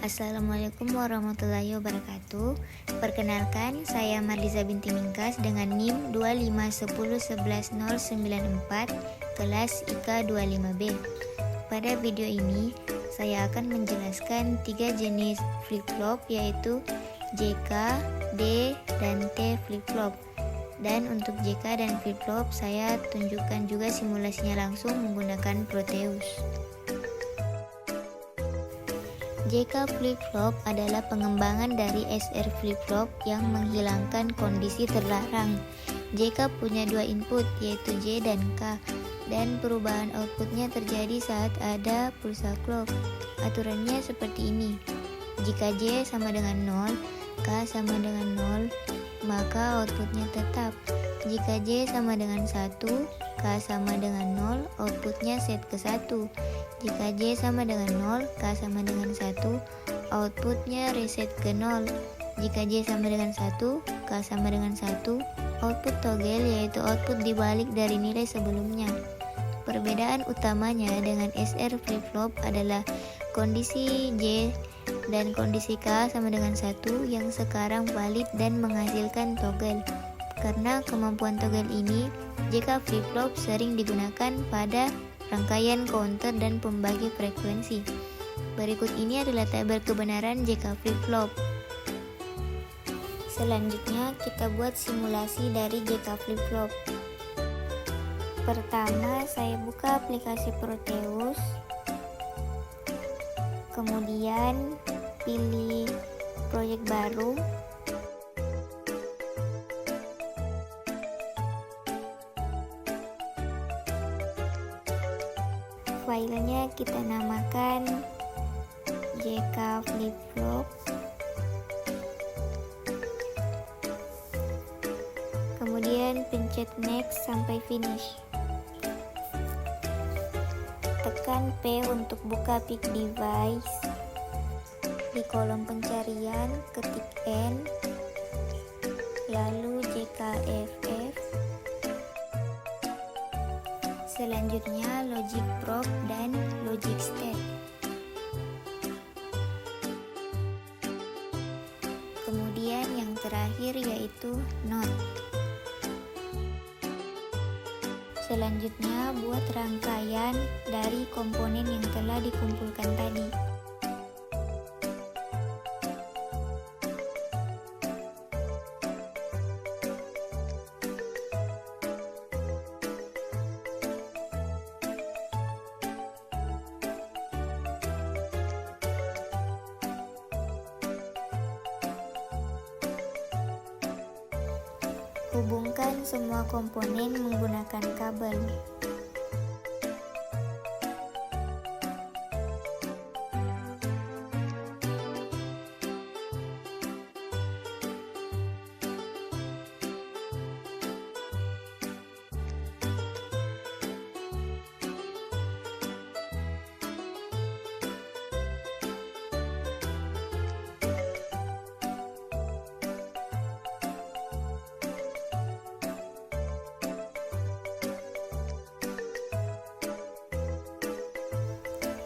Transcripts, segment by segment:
Assalamualaikum warahmatullahi wabarakatuh. Perkenalkan, saya Marliza binti Mingkas dengan NIM 251111094 kelas IK 25B. Pada video ini, saya akan menjelaskan 3 jenis flip-flop yaitu JK, D, dan T flip-flop. Dan untuk JK dan flip-flop, saya tunjukkan juga simulasinya langsung menggunakan Proteus. JK flip-flop adalah pengembangan dari SR flip-flop yang menghilangkan kondisi terlarang. JK punya 2 input yaitu J dan K, dan perubahan outputnya terjadi saat ada pulsa clock. Aturannya seperti ini: jika J sama dengan 0, K sama dengan 0, maka outputnya tetap. Jika J sama dengan 1, K sama dengan 0, outputnya set ke 1. Jika J sama dengan 0, K sama dengan 1, outputnya reset ke 0. Jika J sama dengan 1, K sama dengan 1, output toggle yaitu output dibalik dari nilai sebelumnya. Perbedaan utamanya dengan SR flip-flop adalah kondisi J dan kondisi K sama dengan 1 yang sekarang valid dan menghasilkan toggle. Karena kemampuan toggle ini, JK flip-flop sering digunakan pada rangkaian counter dan pembagi frekuensi. Berikut ini adalah tabel kebenaran JK flip-flop. Selanjutnya kita buat simulasi dari JK flip-flop. Pertama, saya buka aplikasi Proteus. Kemudian pilih proyek baru. Filenya kita namakan JK flip-flop. Kemudian pencet next sampai finish. Tekan P untuk buka pick device. Di kolom pencarian ketik N, lalu JKFF. Selanjutnya logic probe dan logic state. Kemudian yang terakhir yaitu not. Selanjutnya buat rangkaian dari komponen yang telah dikumpulkan tadi. Hubungkan semua komponen menggunakan kabel.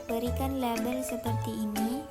Berikan label seperti ini.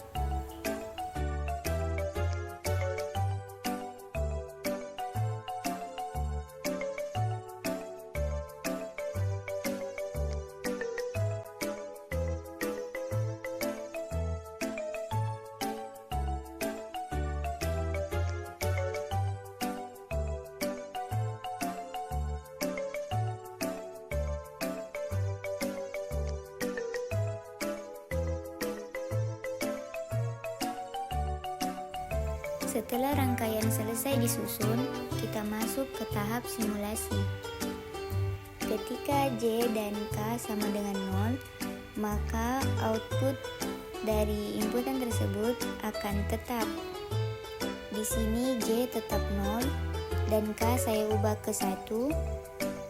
Setelah rangkaian selesai disusun, kita masuk ke tahap simulasi. Ketika J dan K sama dengan 0, maka output dari inputan tersebut akan tetap. Di sini J tetap 0 dan K saya ubah ke 1,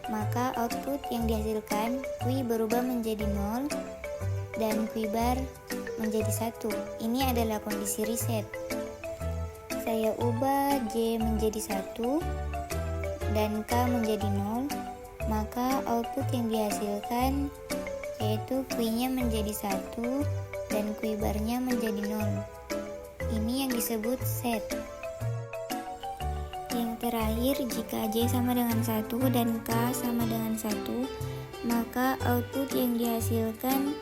maka output yang dihasilkan Q berubah menjadi 0 dan Q bar menjadi 1. Ini adalah kondisi reset. Saya ubah J menjadi 1 dan K menjadi 0, maka output yang dihasilkan yaitu Q-nya menjadi 1 dan Q barnya menjadi 0. Ini yang disebut set. Yang terakhir, jika J sama dengan 1 dan K sama dengan 1, maka output yang dihasilkan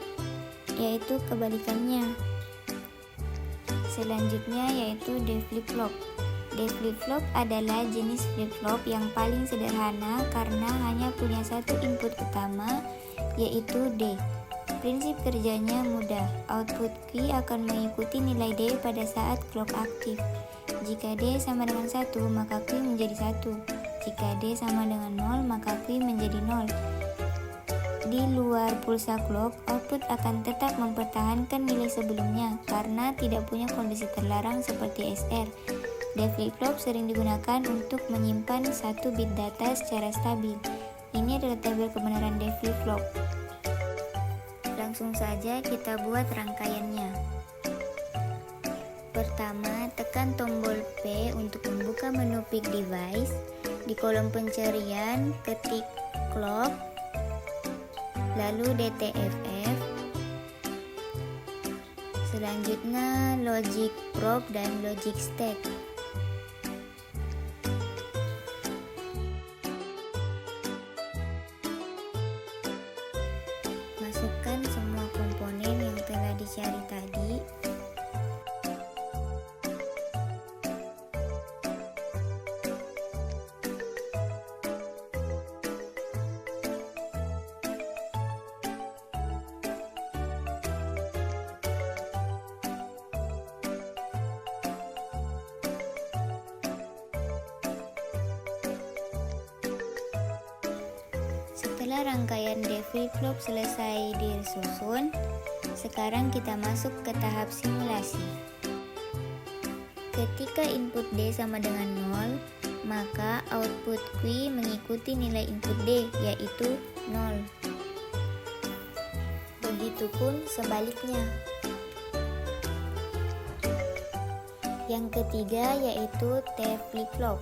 yaitu kebalikannya. Selanjutnya yaitu D flip-flop. D flip-flop adalah jenis flip-flop yang paling sederhana karena hanya punya satu input utama, yaitu D. Prinsip kerjanya mudah. Output Q akan mengikuti nilai D pada saat clock aktif. Jika D sama dengan 1, maka Q menjadi 1. Jika D sama dengan 0, maka Q menjadi 0. Di luar pulsa clock, output akan tetap mempertahankan nilai sebelumnya karena tidak punya kondisi terlarang seperti SR. D flip-flop sering digunakan untuk menyimpan satu bit data secara stabil. Ini adalah tabel kebenaran D flip-flop. Langsung saja kita buat rangkaiannya. Pertama, tekan tombol P untuk membuka menu Pick Device. Di kolom pencarian, ketik clock, lalu DTFF. Selanjutnya, logic probe dan logic state. Masukkan semua komponen yang telah dicari tadi. Setelah rangkaian D flip-flop selesai disusun, sekarang kita masuk ke tahap simulasi. Ketika input D sama dengan 0, maka output Q mengikuti nilai input D, yaitu 0. Begitupun sebaliknya. Yang ketiga yaitu T flip-flop.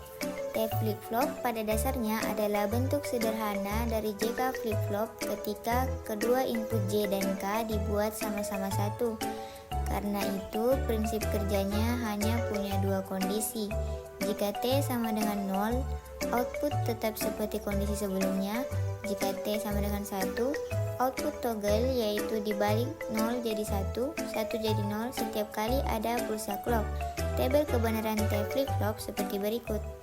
T flip-flop pada dasarnya adalah bentuk sederhana dari JK flip-flop ketika kedua input J dan K dibuat sama-sama 1. Karena itu, prinsip kerjanya hanya punya dua kondisi. Jika T sama dengan 0, output tetap seperti kondisi sebelumnya. Jika T sama dengan 1, output toggle yaitu dibalik 0 jadi 1, 1 jadi 0 setiap kali ada pulsa clock. Tabel kebenaran T flip-flop seperti berikut.